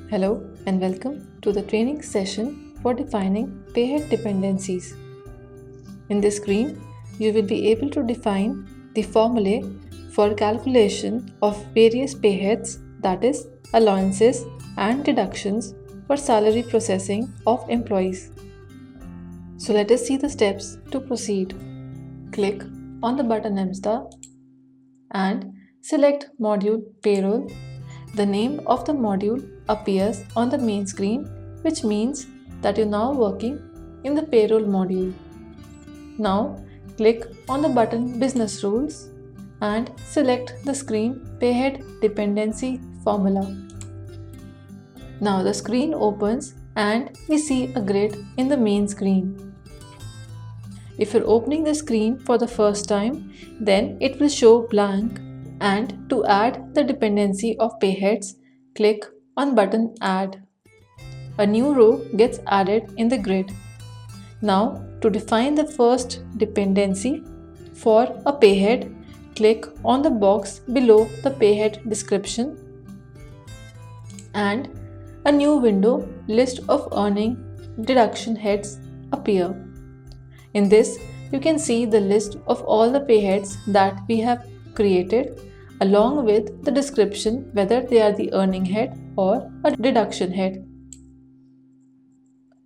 Hello and welcome to the training session for defining payhead dependencies. In this screen, you will be able to define the formulae for calculation of various payheads, that is, allowances and deductions for salary processing of employees. So let us see the steps to proceed. Click on the button EMSDA and select Module Payroll. The name of the module appears on the main screen, which means that you're now working in the payroll module. Now click on the button Business Rules and select the screen Payhead Dependency Formula. Now the screen opens and we see a grid in the main screen. If you're opening the screen for the first time, then it will show blank, and to add the dependency of payheads, click on button Add. A new row gets added in the grid. Now to define the first dependency for a payhead, click on the box below the payhead description and a new window List of Earning Deduction Heads appear. In this, you can see the list of all the payheads that we have created along with the description whether they are the earning head or a deduction head.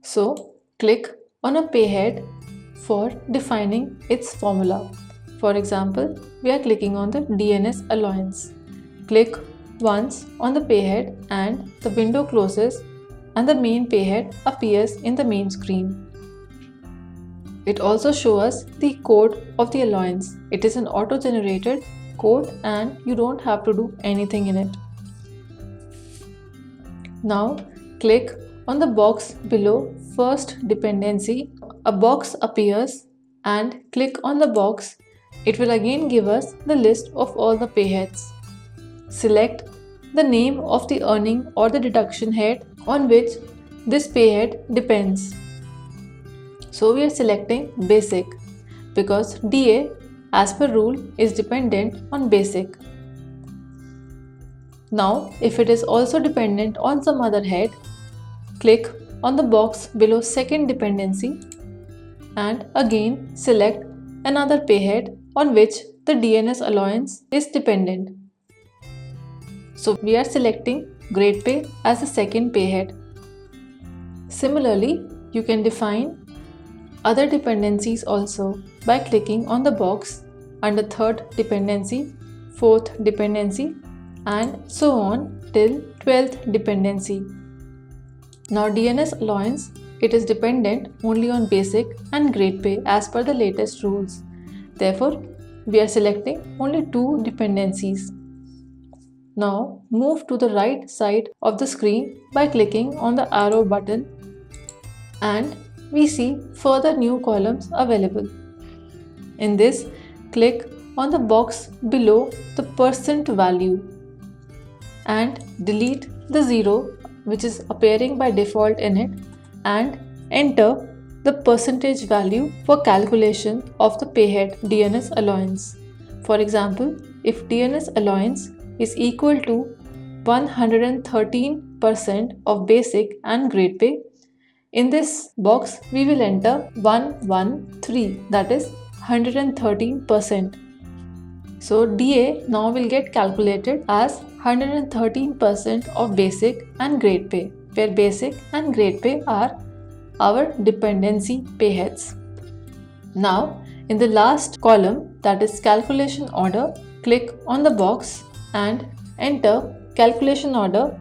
So, click on a payhead for defining its formula. For example, we are clicking on the DNS allowance. Click once on the payhead and the window closes and the main payhead appears in the main screen. It also shows us the code of the allowance. It is an auto-generated code and you don't have to do anything in it. Now click on the box below First Dependency. A box appears and click on the box. It will again give us the list of all the payheads. Select the name of the earning or the deduction head on which this payhead depends. So we are selecting Basic because DA as per rule is dependent on Basic. Now if it is also dependent on some other head, click on the box below Second Dependency and again select another payhead on which the DNS allowance is dependent. So we are selecting Grade Pay as the second payhead. Similarly, you can define other dependencies also by clicking on the box under third dependency, fourth dependency and so on till 12th dependency. Now DNS allowance, it is dependent only on Basic and Grade Pay as per the latest rules. Therefore, we are selecting only two dependencies. Now move to the right side of the screen by clicking on the arrow button and we see further new columns available. In this, click on the box below the percent value and delete the 0 which is appearing by default in it and enter the percentage value for calculation of the payhead DNS allowance. For example, if DNS allowance is equal to 113% of Basic and Grade Pay, in this box we will enter 113, that is 113%. So DA now will get calculated as 113% of Basic and Grade Pay, where Basic and Grade Pay are our dependency payheads. Now in the last column, that is calculation order, click on the box and enter calculation order,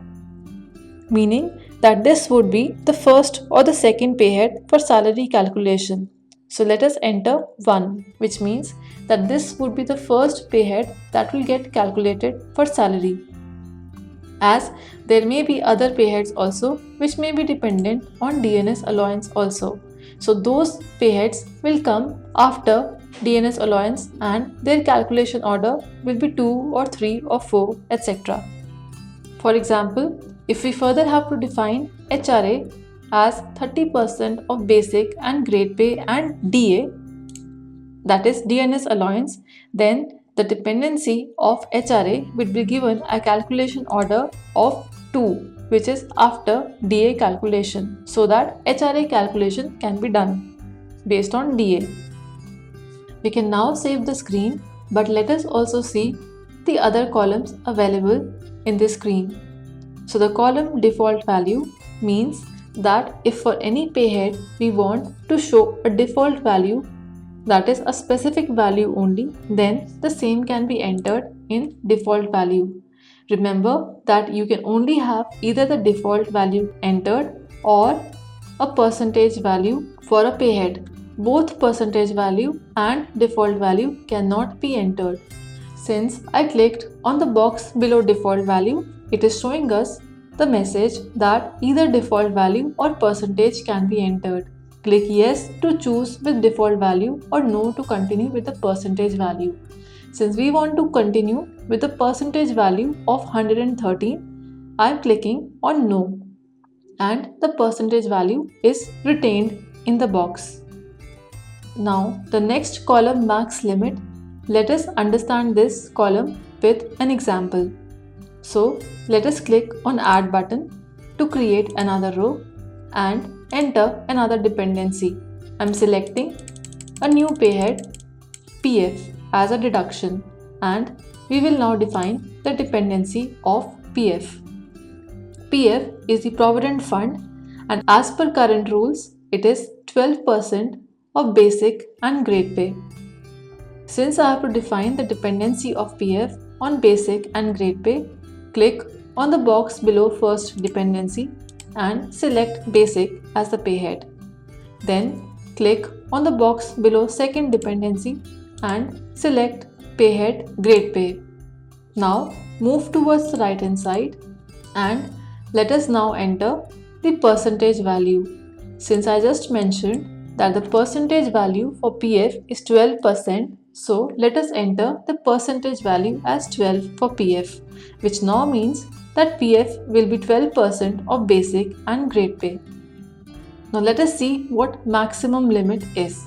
meaning that this would be the first or the second payhead for salary calculation. So let us enter 1, which means that this would be the first payhead that will get calculated for salary. As there may be other payheads also which may be dependent on DNS allowance also. So those payheads will come after DNS allowance and their calculation order will be 2 or 3 or 4, etc. For example, if we further have to define HRA as 30% of Basic and Grade Pay and DA, that is DNS allowance, then the dependency of HRA will be given a calculation order of 2. which is after DA calculation, so that HRA calculation can be done based on DA. We can now save the screen, but let us also see the other columns available in this screen. So the column default value means that if for any payhead we want to show a default value, that is a specific value only, then the same can be entered in default value. Remember that you can only have either the default value entered or a percentage value for a payhead. Both percentage value and default value cannot be entered. Since I clicked on the box below default value, it is showing us the message that either default value or percentage can be entered. Click yes to choose with default value or no to continue with the percentage value. Since we want to continue with the percentage value of 113, I am clicking on no and the percentage value is retained in the box. Now the next column, max limit. Let us understand this column with an example. So let us click on add button to create another row and enter another dependency. I'm selecting a new payhead PF as a deduction, and we will now define the dependency of PF. PF is the Provident Fund, and as per current rules, it is 12% of basic and grade pay. Since I have to define the dependency of PF on basic and grade pay, click on the box below first dependency and select basic as the payhead. Then click on the box below second dependency and select payhead grade pay. Now move towards the right hand side and let us now enter the percentage value. Since I just mentioned that the percentage value for PF is 12%, so let us enter the percentage value as 12 for PF, which now means that PF will be 12% of basic and grade pay. Now let us see what maximum limit is.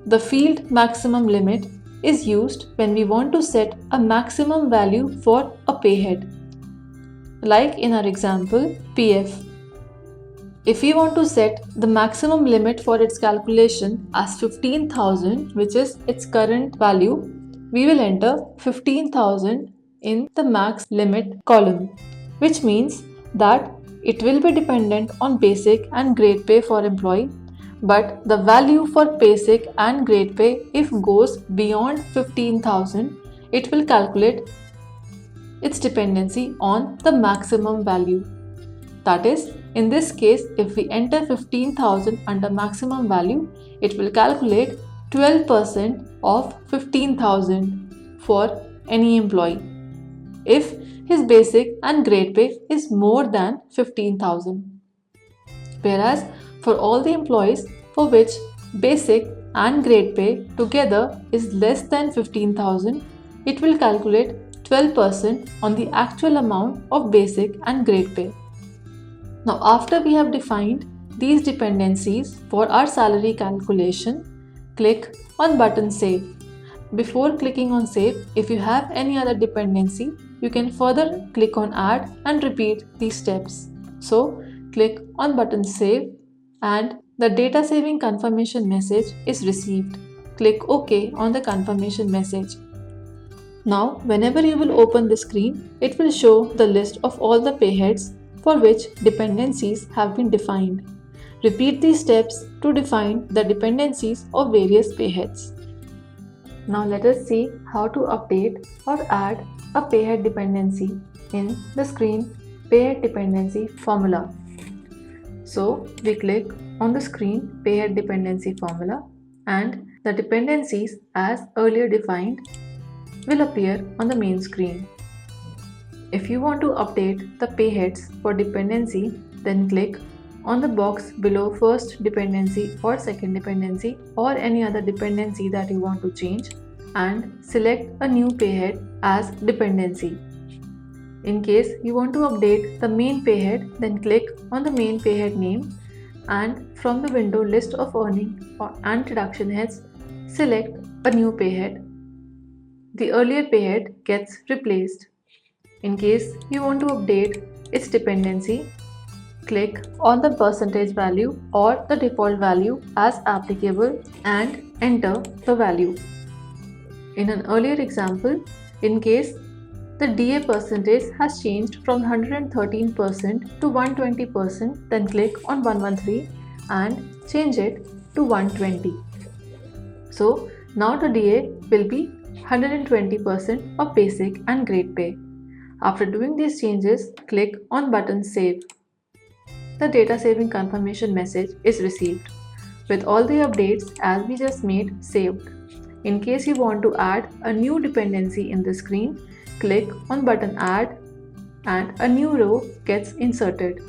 The field maximum limit is used when we want to set a maximum value for a payhead. Like in our example, PF. If we want to set the maximum limit for its calculation as 15,000, which is its current value, we will enter 15,000 in the max limit column, which means that it will be dependent on basic and grade pay for employee, but the value for basic and grade pay, if goes beyond 15,000, it will calculate its dependency on the maximum value. That is, in this case, if we enter 15,000 under maximum value, it will calculate 12% of 15,000 for any employee if his basic and grade pay is more than 15,000. Whereas for all the employees for which basic and grade pay together is less than 15,000, it will calculate 12% on the actual amount of basic and grade pay. Now, after we have defined these dependencies for our salary calculation, click on button Save. Before clicking on Save, if you have any other dependency, you can further click on Add and repeat these steps. So, click on button Save and the data saving confirmation message is received. Click OK on the confirmation message. Now, whenever you will open the screen, it will show the list of all the payheads for which dependencies have been defined. Repeat these steps to define the dependencies of various payheads. Now let us see how to update or add a payhead dependency in the screen Payhead Dependency Formula. So we click on the screen Payhead Dependency Formula and the dependencies as earlier defined will appear on the main screen. If you want to update the payheads for dependency, then click on the box below first dependency or second dependency or any other dependency that you want to change and select a new payhead as dependency. In case you want to update the main payhead, then click on the main payhead name and from the window list of earning and deduction heads, select a new payhead. The earlier payhead gets replaced. In case you want to update its dependency, click on the percentage value or the default value as applicable and enter the value. In an earlier example, in case the DA percentage has changed from 113% to 120%, then click on 113 and change it to 120. So now the DA will be 120% of basic and grade pay. After doing these changes, click on button Save. The data saving confirmation message is received with all the updates as we just made saved. In case you want to add a new dependency in the screen, click on button Add and a new row gets inserted.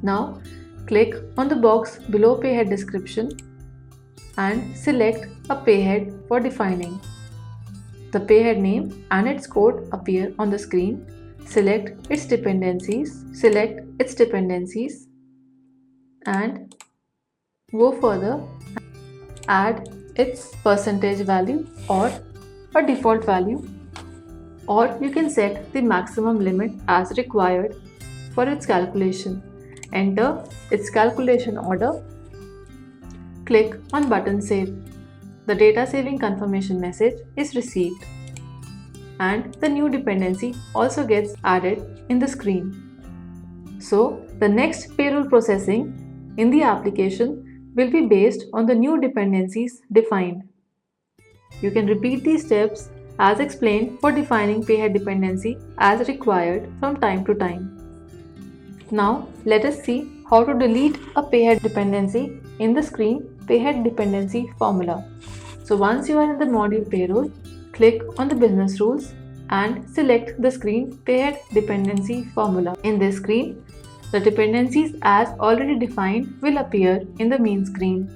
Now click on the box below Payhead description and select a payhead for defining. The payhead name and its code appear on the screen. Select its dependencies and go further, add its percentage value or a default value, or you can set the maximum limit as required for its calculation. Enter its calculation order, click on button Save. The data saving confirmation message is received and the new dependency also gets added in the screen. So the next payroll processing in the application will be based on the new dependencies defined. You can repeat these steps as explained for defining payhead dependency as required from time to time. Now let us see how to delete a payhead dependency in the screen Payhead Dependency Formula. So once you are in the module Payroll, click on the Business Rules and select the screen Payhead Dependency Formula. In this screen, the dependencies as already defined will appear in the main screen.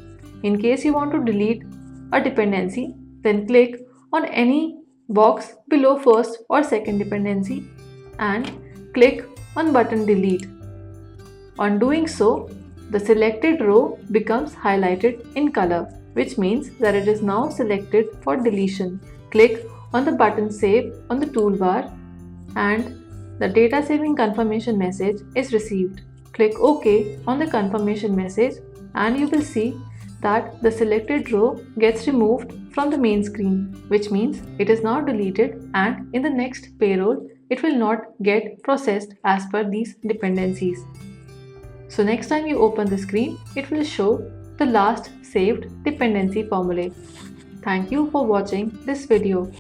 In case you want to delete a dependency, then click on any box below first or second dependency and click on button Delete. On doing so, the selected row becomes highlighted in color, which means that it is now selected for deletion. Click on the button Save on the toolbar and the data saving confirmation message is received. Click OK on the confirmation message and you will see that the selected row gets removed from the main screen, which means it is now deleted and in the next payroll it will not get processed as per these dependencies. So next time you open the screen, it will show the last saved dependency formulae. Thank you for watching this video.